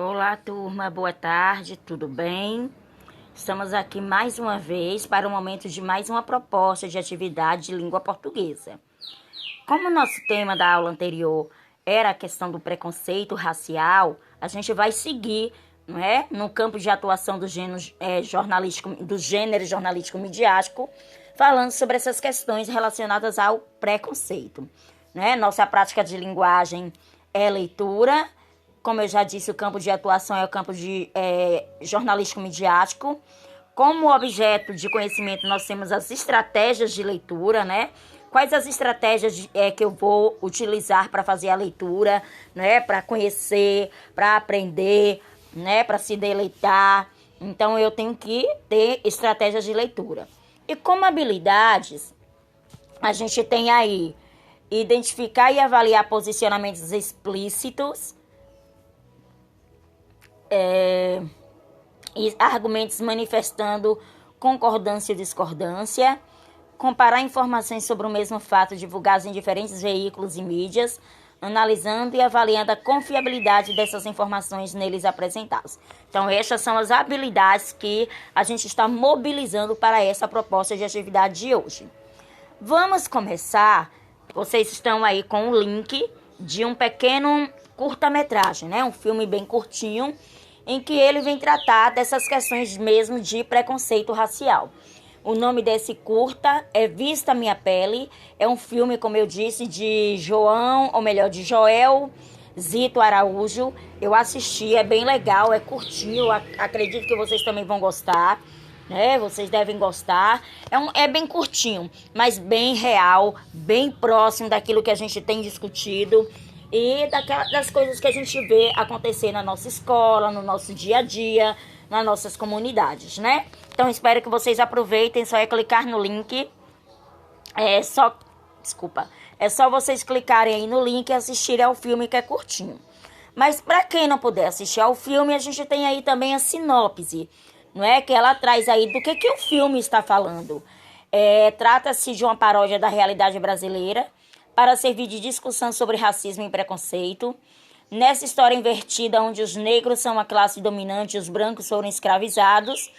Olá, turma, boa tarde, tudo bem? Estamos aqui mais uma vez para o momento de mais uma proposta de atividade de língua portuguesa. Como o nosso tema da aula anterior era a questão do preconceito racial, a gente vai seguir, não é, no campo de atuação do gênero jornalístico midiático, falando sobre essas questões relacionadas ao preconceito. Né? Nossa prática de linguagem é leitura. Como eu já disse, o campo de atuação é o campo de jornalístico midiático. Como objeto de conhecimento, nós temos as estratégias de leitura, né? Quais as estratégias que eu vou utilizar para fazer a leitura, né? Para conhecer, para aprender, né? Para se deleitar. Então, eu tenho que ter estratégias de leitura. E como habilidades, a gente tem aí identificar e avaliar posicionamentos explícitos, e argumentos manifestando concordância e discordância, comparar informações sobre o mesmo fato divulgadas em diferentes veículos e mídias, analisando e avaliando a confiabilidade dessas informações neles apresentadas. Então, essas são as habilidades que a gente está mobilizando para essa proposta de atividade de hoje. Vamos começar. Vocês estão aí com o link de um pequeno curta-metragem, né? Um filme bem curtinho, em que ele vem tratar dessas questões mesmo de preconceito racial. O nome desse curta é Vista Minha Pele. É um filme, como eu disse, de Joel Zito Araújo. Eu assisti, é bem legal, é curtinho, acredito que vocês também vão gostar, né? Vocês devem gostar. É bem curtinho, mas bem real, bem próximo daquilo que a gente tem discutido e das coisas que a gente vê acontecer na nossa escola, no nosso dia a dia, nas nossas comunidades, né? Então, espero que vocês aproveitem. Só é clicar no link. É só vocês clicarem aí no link e assistirem ao filme, que é curtinho. Mas para quem não puder assistir ao filme, a gente tem aí também a sinopse, não é? Que ela traz aí do que o filme está falando. Trata-se de uma paródia da realidade brasileira, para servir de discussão sobre racismo e preconceito. Nessa história invertida, onde os negros são a classe dominante e os brancos foram escravizados,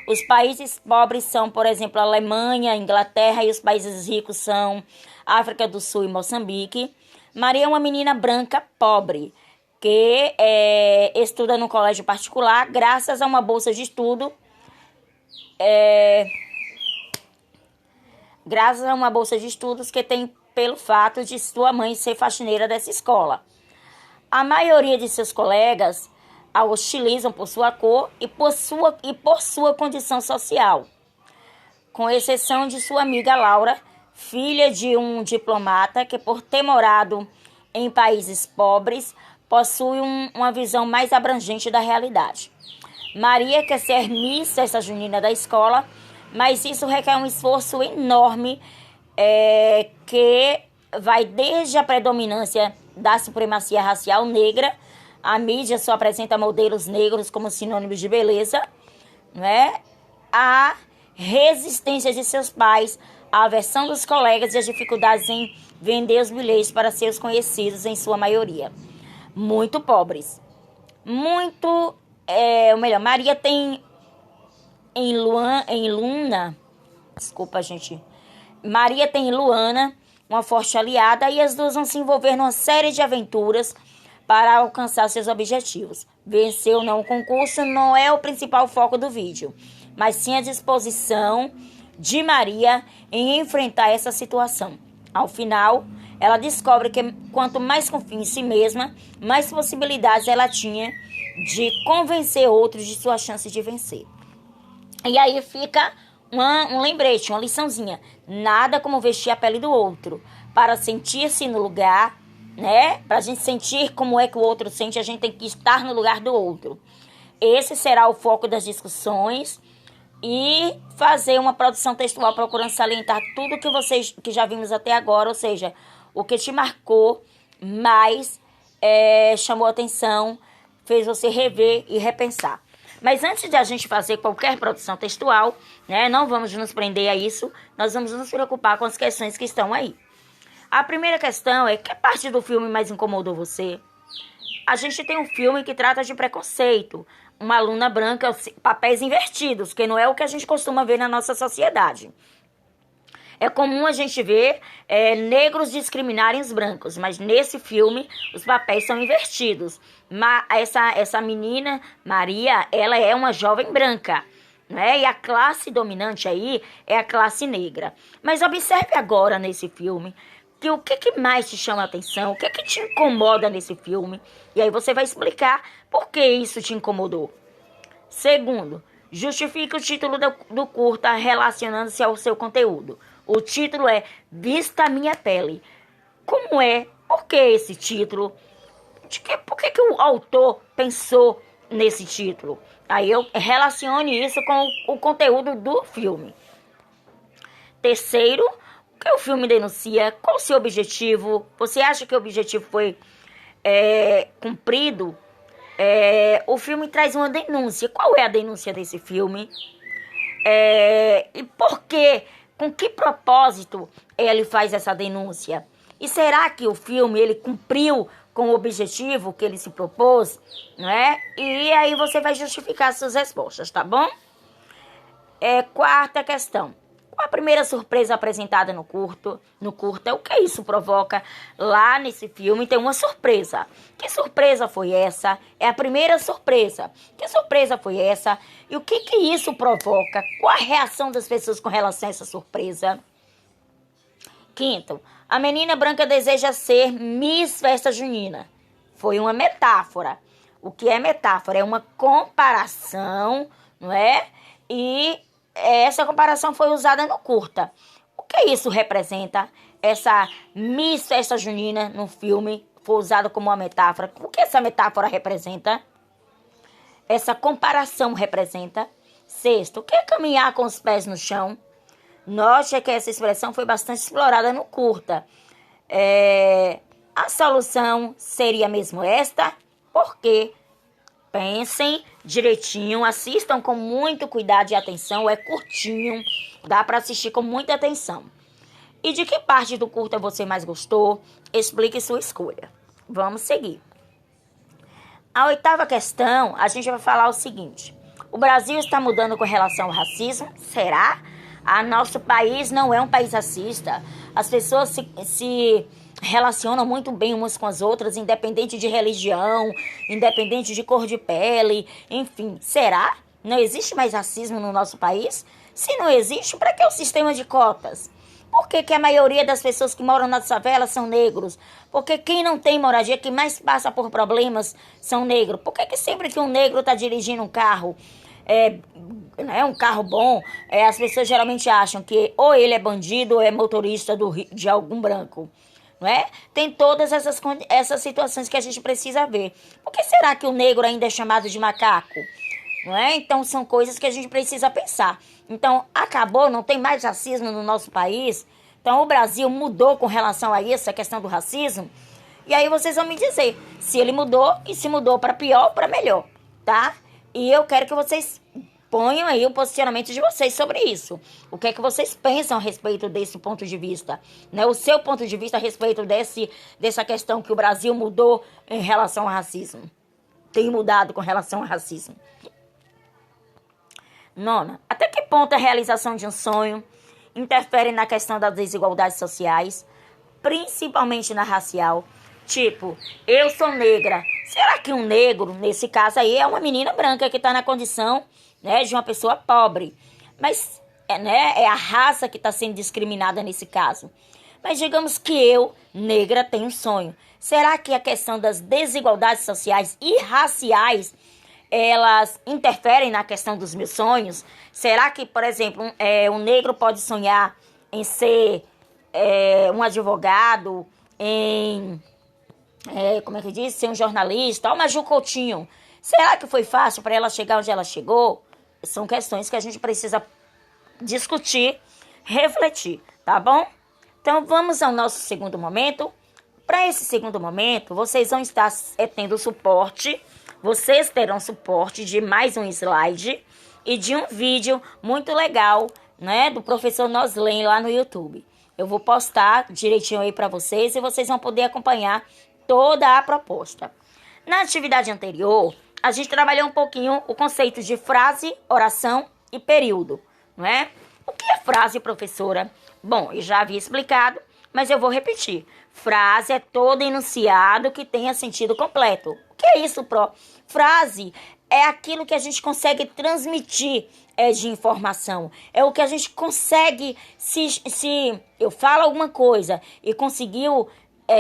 os países pobres são, por exemplo, a Alemanha, a Inglaterra, e os países ricos são África do Sul e Moçambique. Maria é uma menina branca pobre, que estuda no colégio particular, graças a uma bolsa de estudo, graças a uma bolsa de estudos que tem pelo fato de sua mãe ser faxineira dessa escola. A maioria de seus colegas a hostilizam por sua cor e por sua condição social, com exceção de sua amiga Laura, filha de um diplomata que, por ter morado em países pobres, possui uma visão mais abrangente da realidade. Maria quer ser Miss Festa Junina da escola, mas isso requer um esforço enorme, que vai desde a predominância da supremacia racial negra. A mídia só apresenta modelos negros como sinônimos de beleza, né? A resistência de seus pais, a aversão dos colegas e as dificuldades em vender os bilhetes para seus conhecidos, em sua maioria muito pobres. Maria tem Maria tem Luana, uma forte aliada, e as duas vão se envolver numa série de aventuras para alcançar seus objetivos. Vencer ou não o concurso não é o principal foco do vídeo, mas sim a disposição de Maria em enfrentar essa situação. Ao final, ela descobre que quanto mais confia em si mesma, mais possibilidades ela tinha de convencer outros de sua chance de vencer. E aí fica um lembrete, uma liçãozinha. Nada como vestir a pele do outro. Para sentir-se no lugar, né? Para a gente sentir como é que o outro sente, a gente tem que estar no lugar do outro. Esse será o foco das discussões. E fazer uma produção textual procurando salientar tudo que já vimos até agora. Ou seja, o que te marcou, mais chamou atenção, fez você rever e repensar. Mas antes de a gente fazer qualquer produção textual, né, não vamos nos prender a isso, nós vamos nos preocupar com as questões que estão aí. A primeira questão é: que parte do filme mais incomodou você? a gente tem um filme que trata de preconceito. Uma aluna branca, papéis invertidos, que não é o que a gente costuma ver na nossa sociedade. É comum a gente ver negros discriminarem os brancos, mas nesse filme os papéis são invertidos. Essa menina, Maria, ela é uma jovem branca, né? E a classe dominante aí é a classe negra. Mas observe agora nesse filme que o que mais te chama a atenção, o que te incomoda nesse filme. E aí você vai explicar por que isso te incomodou. Segundo, justifique o título do curta relacionando-se ao seu conteúdo. O título é Vista a Minha Pele. Como é? Por que esse título? Por que o autor pensou nesse título? Aí eu relacione isso com o conteúdo do filme. Terceiro, o que o filme denuncia? Qual o seu objetivo? Você acha que o objetivo foi cumprido? O filme traz uma denúncia. Qual é a denúncia desse filme? E por quê? Com que propósito ele faz essa denúncia? E será que o filme ele cumpriu com o objetivo que ele se propôs? Não é? E aí você vai justificar suas respostas, tá bom? Quarta questão. Qual a primeira surpresa apresentada no curta? O que isso provoca? Lá nesse filme tem uma surpresa. Que surpresa foi essa? É a primeira surpresa. Que surpresa foi essa? E o que isso provoca? Qual a reação das pessoas com relação a essa surpresa? Quinto, a menina branca deseja ser Miss Festa Junina. Foi uma metáfora. O que é metáfora? É uma comparação, não é? E essa comparação foi usada no curta. O que isso representa? Essa Miss Festa Junina no filme foi usada como uma metáfora. O que essa metáfora representa? Essa comparação representa? Sexto, o que é caminhar com os pés no chão? Note que essa expressão foi bastante explorada no curta. A solução seria mesmo esta? Porque pensem direitinho, assistam com muito cuidado e atenção, é curtinho, dá para assistir com muita atenção. E de que parte do curta você mais gostou? Explique sua escolha. Vamos seguir. A oitava questão, a gente vai falar o seguinte. O Brasil está mudando com relação ao racismo? Será? Nosso país não é um país racista. As pessoas se relacionam muito bem umas com as outras, independente de religião, independente de cor de pele, enfim. Será? Não existe mais racismo no nosso país? Se não existe, para que o sistema de cotas? Por que a maioria das pessoas que moram nas favelas são negros? Porque quem não tem moradia, quem mais passa por problemas, são negros. Por que sempre que um negro está dirigindo um carro, um carro bom, as pessoas geralmente acham que ou ele é bandido ou é motorista de algum branco? Não é? Tem todas essas situações que a gente precisa ver. Por que será que o negro ainda é chamado de macaco? Não é? Então são coisas que a gente precisa pensar. Então acabou, não tem mais racismo no nosso país. Então o Brasil mudou com relação a isso, a questão do racismo. E aí vocês vão me dizer se ele mudou e se mudou para pior ou para melhor, tá? E eu quero que vocês ponham aí o posicionamento de vocês sobre isso. O que é que vocês pensam a respeito desse ponto de vista? Né? O seu ponto de vista a respeito dessa questão que o Brasil mudou em relação ao racismo. Tem mudado com relação ao racismo. Nona, até que ponto a realização de um sonho interfere na questão das desigualdades sociais, principalmente na racial? Tipo, eu sou negra. Será que um negro, nesse caso aí, é uma menina branca que está na condição, né, de uma pessoa pobre? Mas é a raça que está sendo discriminada nesse caso. Mas digamos que eu, negra, tenho um sonho. Será que a questão das desigualdades sociais e raciais, elas interferem na questão dos meus sonhos? Será que, por exemplo, um negro pode sonhar em ser um advogado, em ser um jornalista? Ó, Maju Coutinho, será que foi fácil para ela chegar onde ela chegou? São questões que a gente precisa discutir, refletir, tá bom? Então vamos ao nosso segundo momento. Para esse segundo momento, vocês vão estar tendo suporte. Vocês terão suporte de mais um slide e de um vídeo muito legal, né, do professor Noslen lá no YouTube. Eu vou postar direitinho aí para vocês e vocês vão poder acompanhar toda a proposta. Na atividade anterior, a gente trabalhou um pouquinho o conceito de frase, oração e período, não é? O que é frase, professora? Bom, eu já havia explicado, mas eu vou repetir. Frase é todo enunciado que tenha sentido completo. O que é isso, Frase é aquilo que a gente consegue transmitir de informação. É o que a gente consegue, se eu falo alguma coisa e conseguiu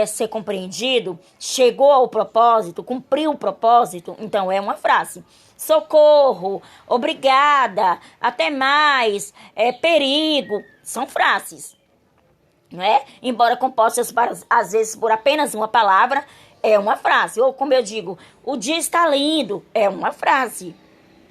ser compreendido, chegou ao propósito, cumpriu o propósito, então é uma frase. Socorro, obrigada, até mais, perigo, são frases, não é? Embora compostas às vezes por apenas uma palavra, é uma frase. Ou como eu digo, o dia está lindo, é uma frase,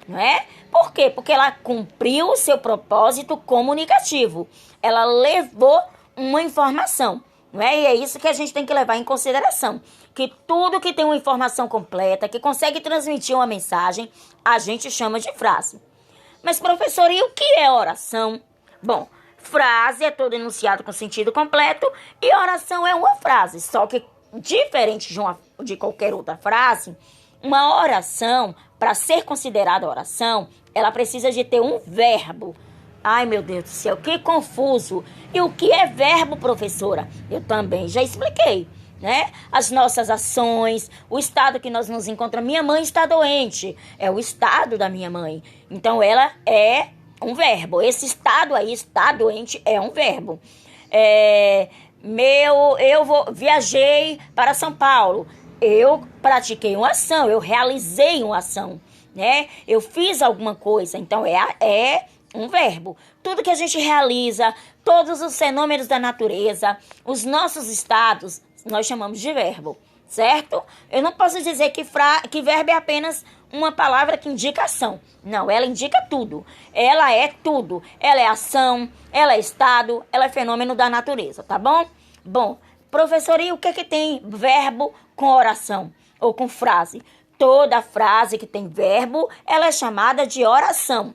não é? Por quê? Porque ela cumpriu o seu propósito comunicativo. Ela levou uma informação, não é? E é isso que a gente tem que levar em consideração. Que tudo que tem uma informação completa, que consegue transmitir uma mensagem, a gente chama de frase. Mas, professor, e o que é oração? Bom, frase é todo enunciado com sentido completo e oração é uma frase. Só que, diferente de qualquer outra frase, uma oração, para ser considerada oração, ela precisa de ter um verbo. Ai, meu Deus do céu, que confuso. E o que é verbo, professora? Eu também já expliquei, né? As nossas ações, o estado que nós nos encontramos. Minha mãe está doente, é o estado da minha mãe. Então, ela é um verbo. Esse estado aí, está doente, é um verbo. Viajei para São Paulo. Eu pratiquei uma ação, eu realizei uma ação, né? Eu fiz alguma coisa, então é um verbo. Tudo que a gente realiza, todos os fenômenos da natureza, os nossos estados, nós chamamos de verbo, certo? Eu não posso dizer que verbo é apenas uma palavra que indica ação. Não, ela indica tudo. Ela é tudo. Ela é ação, ela é estado, ela é fenômeno da natureza, tá bom? Bom, professor, e o que tem verbo com oração ou com frase? Toda frase que tem verbo, ela é chamada de oração,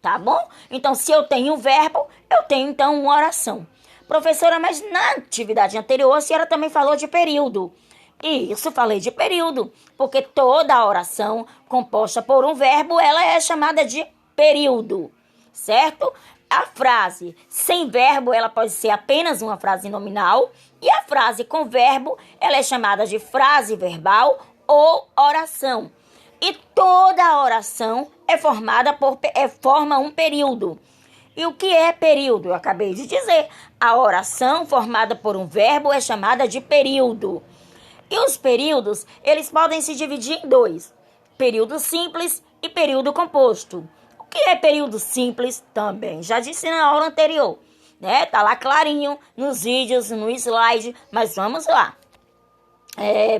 tá bom? Então, se eu tenho um verbo, eu tenho, então, uma oração. Professora, mas na atividade anterior, a senhora também falou de período. Isso, falei de período, porque toda oração composta por um verbo, ela é chamada de período, certo? A frase sem verbo, ela pode ser apenas uma frase nominal, e a frase com verbo, ela é chamada de frase verbal ou oração. E toda oração forma um período. E o que é período? Eu acabei de dizer. A oração formada por um verbo é chamada de período. E os períodos, eles podem se dividir em dois. Período simples e período composto. O que é período simples? Também já disse na aula anterior, né? Tá lá clarinho nos vídeos, no slide, mas vamos lá.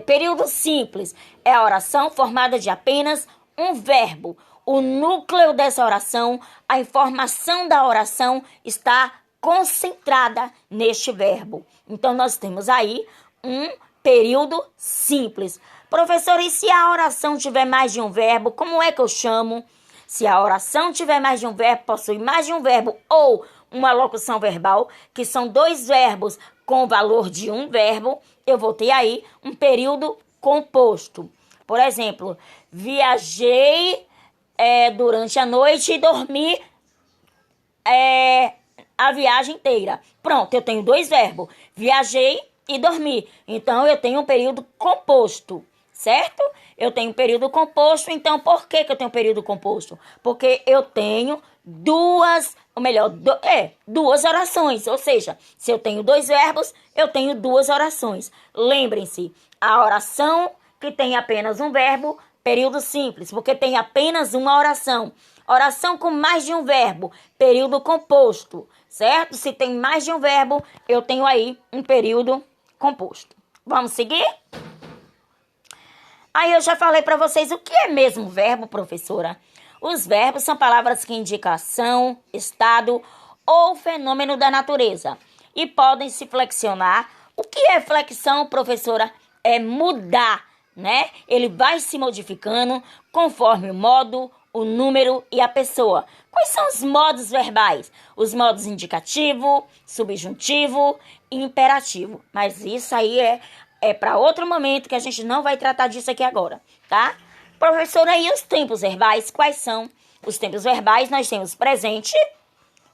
Período simples é a oração formada de apenas um verbo. O núcleo dessa oração, a informação da oração está concentrada neste verbo. Então, nós temos aí um período simples. Professor, e se a oração tiver mais de um verbo, como é que eu chamo? Se a oração tiver mais de um verbo, possui mais de um verbo ou uma locução verbal, que são dois verbos com o valor de um verbo, eu vou ter aí um período composto. Por exemplo, viajei durante a noite e dormi a viagem inteira. Pronto, eu tenho dois verbos, viajei e dormi. Então, eu tenho um período composto, certo? Eu tenho um período composto, então por que eu tenho um período composto? Porque eu tenho duas orações, ou seja, se eu tenho dois verbos, eu tenho duas orações. Lembrem-se, a oração que tem apenas um verbo, período simples, porque tem apenas uma oração. Oração com mais de um verbo, período composto, certo? Se tem mais de um verbo, eu tenho aí um período composto. Vamos seguir? Aí eu já falei para vocês o que é mesmo verbo, professora. Os verbos são palavras que indicam ação, estado ou fenômeno da natureza e podem se flexionar. O que é flexão, professora? É mudar, né? Ele vai se modificando conforme o modo, o número e a pessoa. Quais são os modos verbais? Os modos indicativo, subjuntivo e imperativo. Mas isso aí é é para outro momento que a gente não vai tratar disso aqui agora, tá? Professora, e os tempos verbais, quais são? Os tempos verbais nós temos presente,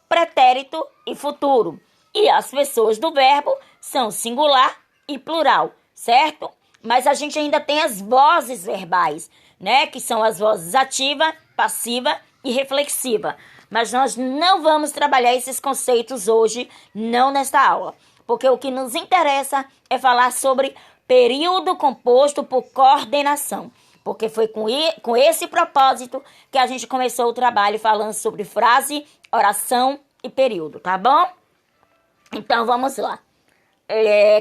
pretérito e futuro. E as pessoas do verbo são singular e plural, certo? Mas a gente ainda tem as vozes verbais, né? Que são as vozes ativa, passiva e reflexiva. Mas nós não vamos trabalhar esses conceitos hoje, não nesta aula. Porque o que nos interessa é falar sobre período composto por coordenação. Porque foi com esse propósito que a gente começou o trabalho falando sobre frase, oração e período, tá bom? Então vamos lá.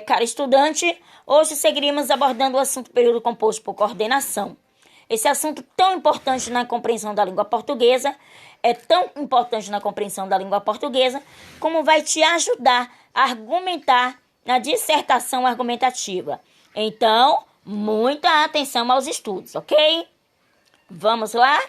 Cara estudante, hoje seguiremos abordando o assunto período composto por coordenação. Esse assunto tão importante na compreensão da língua portuguesa, é tão importante na compreensão da língua portuguesa, como vai te ajudar a argumentar na dissertação argumentativa. Então, muita atenção aos estudos, ok? Vamos lá?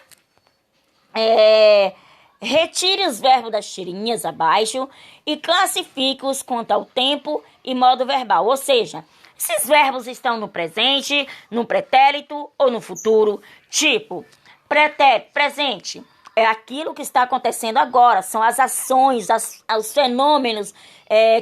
Retire os verbos das tirinhas abaixo e classifique-os quanto ao tempo e modo verbal. Ou seja, esses verbos estão no presente, no pretérito ou no futuro. Tipo, pretérito, presente, é aquilo que está acontecendo agora. São as ações, os fenômenos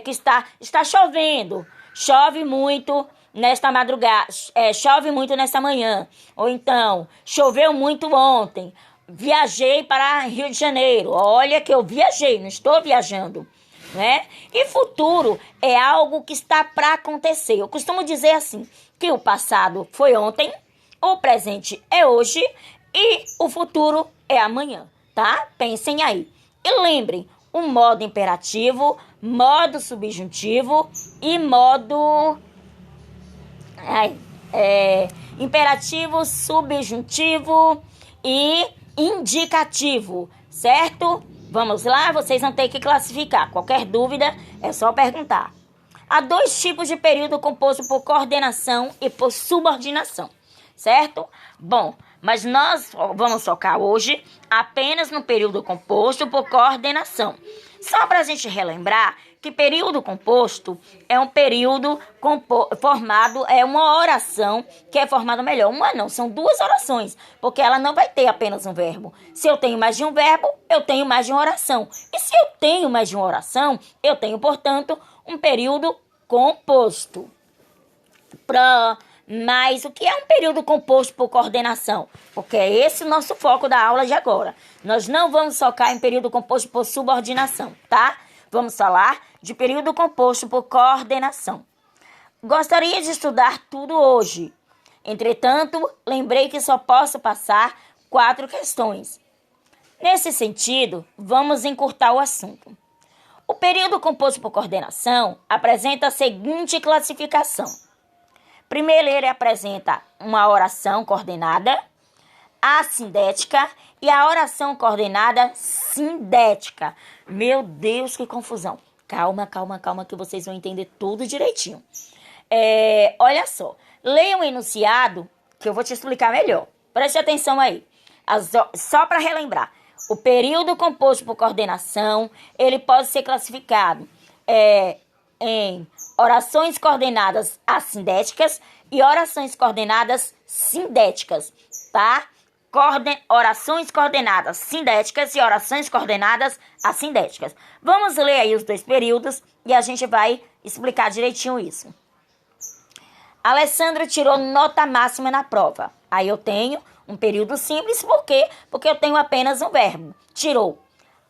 que está chovendo. Chove muito nesta madrugada, chove muito nesta manhã. Ou então, choveu muito ontem. Viajei para Rio de Janeiro. Olha que eu viajei, não estou viajando, né? E futuro é algo que está para acontecer. Eu costumo dizer assim, que o passado foi ontem, o presente é hoje e o futuro é amanhã, tá? Pensem aí. E lembrem, o modo imperativo, modo subjuntivo e modo... imperativo, subjuntivo e indicativo, certo? Vamos lá, vocês vão ter que classificar. Qualquer dúvida é só perguntar. Há 2 tipos de período composto por coordenação e por subordinação, certo? Bom, mas nós vamos focar hoje apenas no período composto por coordenação. Só para a gente relembrar que período composto é um período formado, é uma oração que é formada melhor. Uma não, são 2 orações, porque ela não vai ter apenas um verbo. Se eu tenho mais de um verbo, eu tenho mais de uma oração. E se eu tenho mais de uma oração, eu tenho, portanto, um período composto. Mas o que é um período composto por coordenação? Porque é esse o nosso foco da aula de agora. Nós não vamos focar em período composto por subordinação, tá? Vamos falar de período composto por coordenação. Gostaria de estudar tudo hoje. Entretanto, lembrei que só posso passar 4 questões. Nesse sentido, vamos encurtar o assunto. O período composto por coordenação apresenta a seguinte classificação. Primeiro, ele apresenta uma oração coordenada, assindética e a oração coordenada sindética. Meu Deus, que confusão. Calma, que vocês vão entender tudo direitinho. Olha só, leia um enunciado que eu vou te explicar melhor. Preste atenção aí. Só para relembrar. O período composto por coordenação, ele pode ser classificado em orações coordenadas assindéticas e orações coordenadas sindéticas, tá? Orações coordenadas sindéticas e orações coordenadas assindéticas. Vamos ler aí os 2 períodos e a gente vai explicar direitinho isso. Alessandro tirou nota máxima na prova. Aí eu tenho um período simples, por quê? Porque eu tenho apenas um verbo, tirou.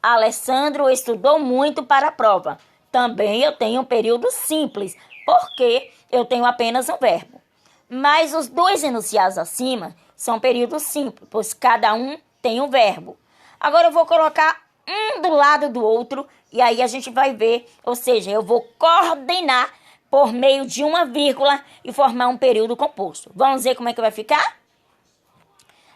Alessandro estudou muito para a prova. Também eu tenho um período simples, porque eu tenho apenas um verbo. Mas os 2 enunciados acima são períodos simples, pois cada um tem um verbo. Agora eu vou colocar um do lado do outro e aí a gente vai ver, ou seja, eu vou coordenar por meio de uma vírgula e formar um período composto. Vamos ver como é que vai ficar?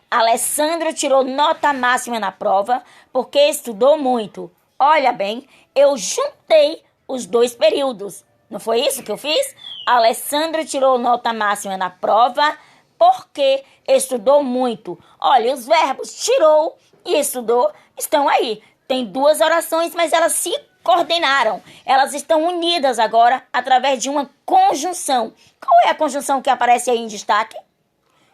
Alessandro tirou nota máxima na prova porque estudou muito. Olha bem, eu juntei os 2 períodos. Não foi isso que eu fiz? Alessandro tirou nota máxima na prova porque estudou muito. Olha, os verbos tirou e estudou estão aí. Tem 2 orações, mas elas se coordenaram. Elas estão unidas agora através de uma conjunção. Qual é a conjunção que aparece aí em destaque?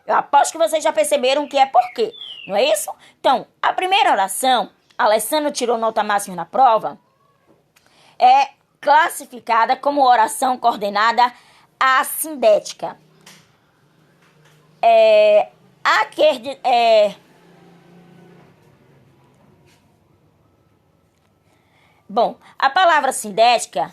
Eu aposto que vocês já perceberam que é por quê, não é isso? Então, a primeira oração, Alessandro tirou nota máxima na prova, é classificada como oração coordenada assindética. Bom, a palavra sindética,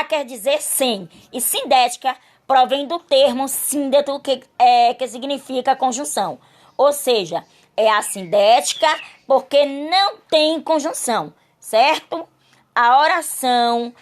quer dizer sem, e sindética provém do termo síndeto, que significa conjunção. Ou seja, é assindética porque não tem conjunção, certo? A oração,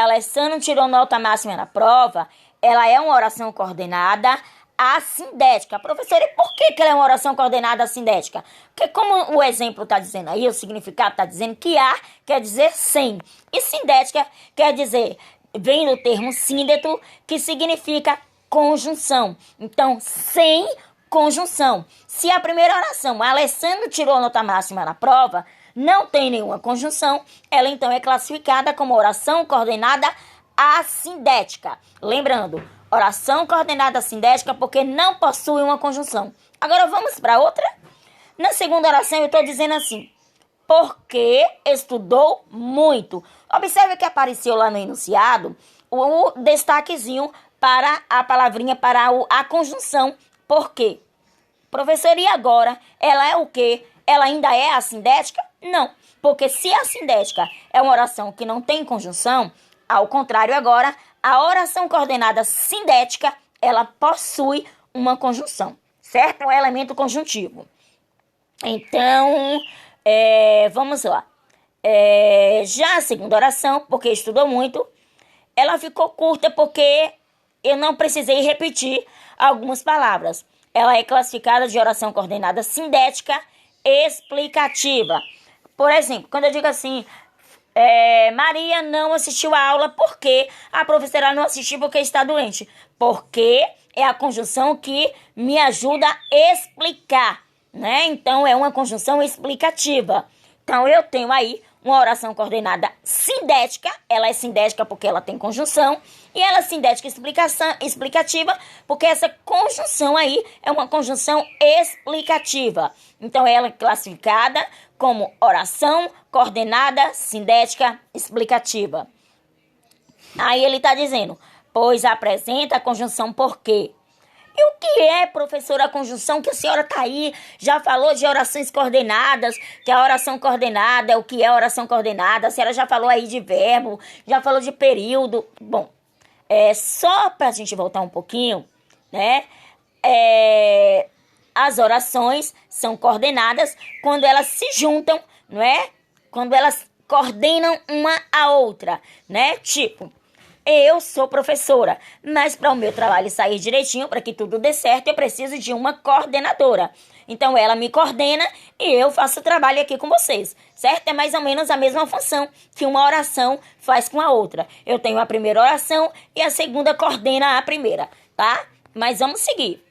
Alessandro tirou nota máxima na prova, ela é uma oração coordenada assindética. Professora, e por que ela é uma oração coordenada assindética? Porque como o exemplo está dizendo aí, o significado está dizendo que quer dizer sem. E sindética quer dizer, vem do termo síndeto, que significa conjunção. Então, sem conjunção. Se a primeira oração, Alessandro tirou nota máxima na prova, não tem nenhuma conjunção, ela então é classificada como oração coordenada assindética. Lembrando, oração coordenada assindética porque não possui uma conjunção. Agora vamos para outra. Na segunda oração eu estou dizendo assim, porque estudou muito. Observe que apareceu lá no enunciado o destaquezinho para a palavrinha, para a conjunção porque. Professor, e agora? Ela é o quê? Ela ainda é assindética? Não, porque se a assindética é uma oração que não tem conjunção, ao contrário agora, a oração coordenada sindética, ela possui uma conjunção, certo? Um elemento conjuntivo. Então, vamos lá. Já a segunda oração, porque estudou muito, ela ficou curta porque eu não precisei repetir algumas palavras. Ela é classificada de oração coordenada sindética explicativa. Por exemplo, quando eu digo assim, Maria não assistiu a aula porque a professora não assistiu porque está doente. Porque é a conjunção que me ajuda a explicar, né? Então, é uma conjunção explicativa. Então, eu tenho aí uma oração coordenada sindética. Ela é sindética porque ela tem conjunção. E ela é sindética explicativa porque essa conjunção aí é uma conjunção explicativa. Então, ela é classificada como oração coordenada sindética explicativa. Aí ele está dizendo, pois apresenta a conjunção porque. E o que é, professora, a conjunção que a senhora está aí? Já falou de orações coordenadas, que a oração coordenada é o que é oração coordenada. A senhora já falou aí de verbo, já falou de período. Bom, só para a gente voltar um pouquinho, né? As orações são coordenadas quando elas se juntam, não é? Quando elas coordenam uma a outra, né? Tipo, eu sou professora, mas para o meu trabalho sair direitinho, para que tudo dê certo, eu preciso de uma coordenadora. Então, ela me coordena e eu faço o trabalho aqui com vocês, certo? É mais ou menos a mesma função que uma oração faz com a outra. Eu tenho a primeira oração e a segunda coordena a primeira, tá? Mas vamos seguir.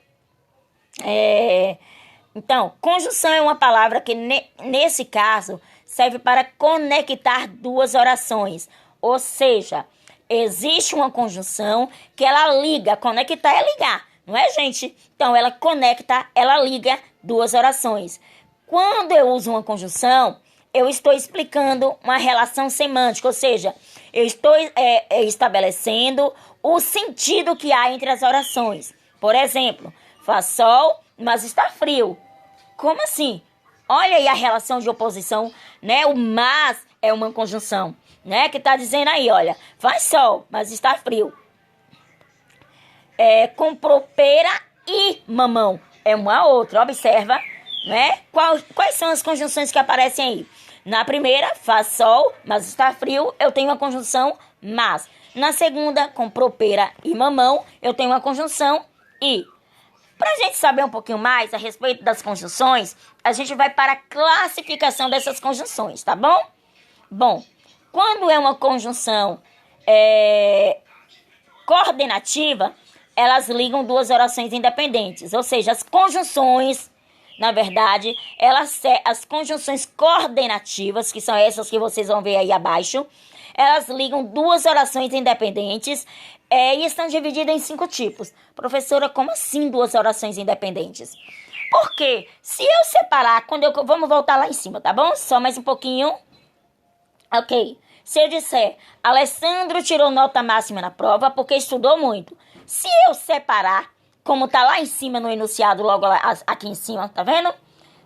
Então, conjunção é uma palavra que, nesse caso, serve para conectar duas orações. Ou seja, existe uma conjunção que ela liga. Conectar é ligar, não é, gente? Então, ela conecta, ela liga duas orações. Quando eu uso uma conjunção, eu estou explicando uma relação semântica. Ou seja, eu estou estabelecendo o sentido que há entre as orações. Por exemplo, faz sol, mas está frio. Como assim? Olha aí a relação de oposição, né? O mas é uma conjunção, né? Que está dizendo aí, olha, faz sol, mas está frio. Comprou pera e mamão. É uma outra, observa, né? Quais são as conjunções que aparecem aí? Na primeira, faz sol, mas está frio, eu tenho uma conjunção mas. Na segunda, comprou pera e mamão, eu tenho uma conjunção e. Para a gente saber um pouquinho mais a respeito das conjunções, a gente vai para a classificação dessas conjunções, tá bom? Bom, quando é uma conjunção coordenativa, elas ligam duas orações independentes. Ou seja, as conjunções, na verdade, as conjunções coordenativas, que são essas que vocês vão ver aí abaixo, elas ligam duas orações independentes e estão divididas em 5 tipos. Professora, como assim 2 orações independentes? Porque se eu separar, vamos voltar lá em cima, tá bom? Só mais um pouquinho. Ok. Se eu disser, Alessandro tirou nota máxima na prova porque estudou muito. Se eu separar, como tá lá em cima no enunciado, logo lá, aqui em cima, tá vendo?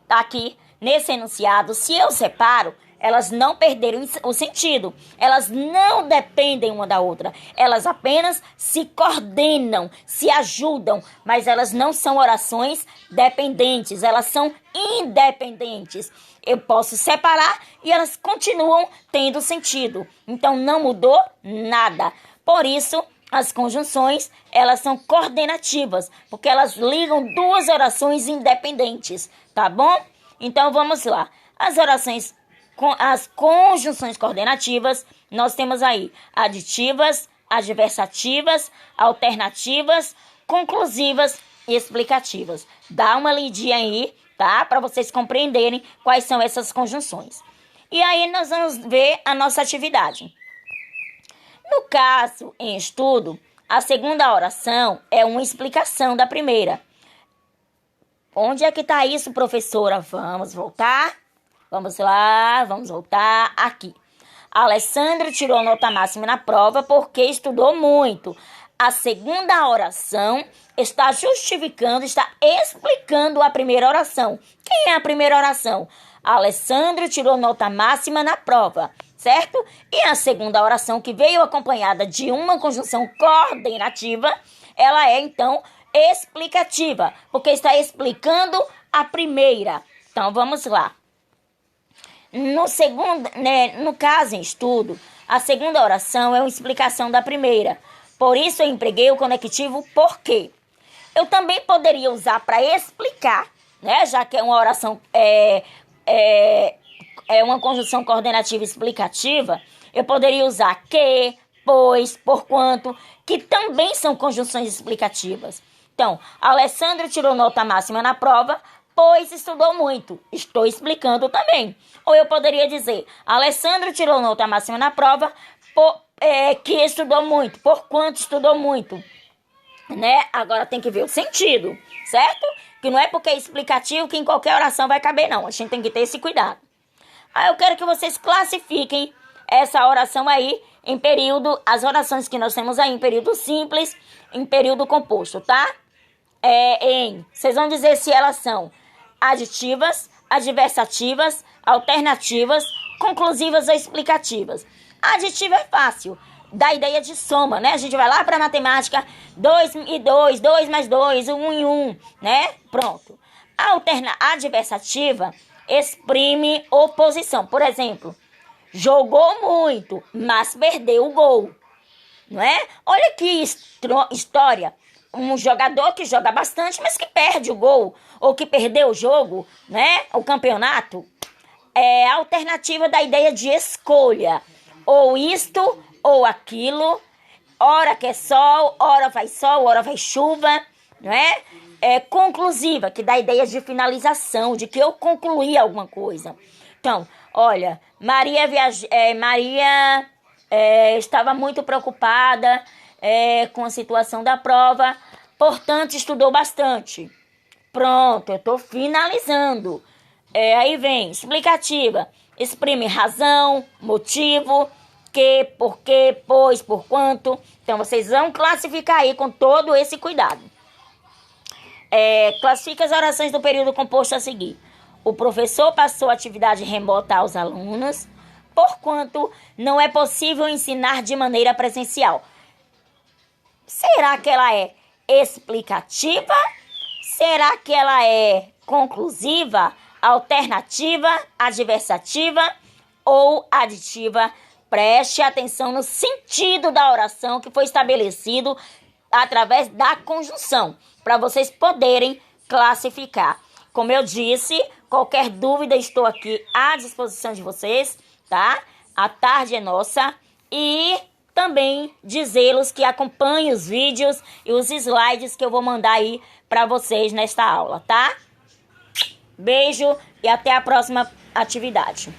Tá aqui nesse enunciado. Se eu separo, elas não perderam o sentido. Elas não dependem uma da outra. Elas apenas se coordenam, se ajudam. Mas elas não são orações dependentes. Elas são independentes. Eu posso separar e elas continuam tendo sentido. Então, não mudou nada. Por isso, as conjunções, elas são coordenativas. Porque elas ligam 2 orações independentes. Tá bom? Então, vamos lá. As conjunções coordenativas, nós temos aí aditivas, adversativas, alternativas, conclusivas e explicativas. Dá uma lidinha aí, tá? Para vocês compreenderem quais são essas conjunções. E aí nós vamos ver a nossa atividade. No caso em estudo, a segunda oração é uma explicação da primeira. Onde é que está isso, professora? Vamos voltar. Vamos lá, vamos voltar aqui. Alessandro tirou nota máxima na prova porque estudou muito. A segunda oração está justificando, está explicando a primeira oração. Quem é a primeira oração? Alessandro tirou nota máxima na prova, certo? E a segunda oração, que veio acompanhada de uma conjunção coordenativa, ela é, então, explicativa, porque está explicando a primeira. Então, vamos lá. No caso em estudo, a segunda oração é uma explicação da primeira. Por isso eu empreguei o conectivo porque. Eu também poderia usar para explicar, né? Já que é uma oração, é uma conjunção coordenativa explicativa, eu poderia usar que, pois, porquanto, que também são conjunções explicativas. Então, Alessandro tirou nota máxima na prova, pois estudou muito. Estou explicando também. Ou eu poderia dizer, Alessandro tirou nota máxima na prova, que estudou muito, porquanto estudou muito. Né? Agora tem que ver o sentido, certo? Que não é porque é explicativo que em qualquer oração vai caber, não. A gente tem que ter esse cuidado. Aí eu quero que vocês classifiquem essa oração aí em período, as orações que nós temos aí em período simples, em período composto, tá? Vocês vão dizer se elas são aditivas, adversativas, alternativas, conclusivas ou explicativas. Aditiva é fácil, dá ideia de soma, né? A gente vai lá para matemática, 2 e 2, 2 mais 2, 1 e 1, né? Pronto. Adversativa exprime oposição. Por exemplo, jogou muito, mas perdeu o gol, não é? Olha que história. Um jogador que joga bastante, mas que perde o gol, ou que perdeu o jogo, né? O campeonato. É a alternativa da ideia de escolha. Ou isto, ou aquilo. Ora que é sol, ora vai chuva, não é? É conclusiva, que dá a ideia de finalização, de que eu concluí alguma coisa. Então, olha, Maria estava muito preocupada com a situação da prova, portanto, estudou bastante. Pronto, eu estou finalizando. Aí vem, explicativa. Exprime razão, motivo, que, porquê, pois, porquanto. Então, vocês vão classificar aí com todo esse cuidado. Classifica as orações do período composto a seguir. O professor passou a atividade remota aos alunos, porquanto não é possível ensinar de maneira presencial. Será que ela é explicativa? Será que ela é conclusiva, alternativa, adversativa ou aditiva? Preste atenção no sentido da oração que foi estabelecido através da conjunção, para vocês poderem classificar. Como eu disse, qualquer dúvida, estou aqui à disposição de vocês, tá? A tarde é nossa. E também dizê-los que acompanhem os vídeos e os slides que eu vou mandar aí para vocês nesta aula, tá? Beijo e até a próxima atividade.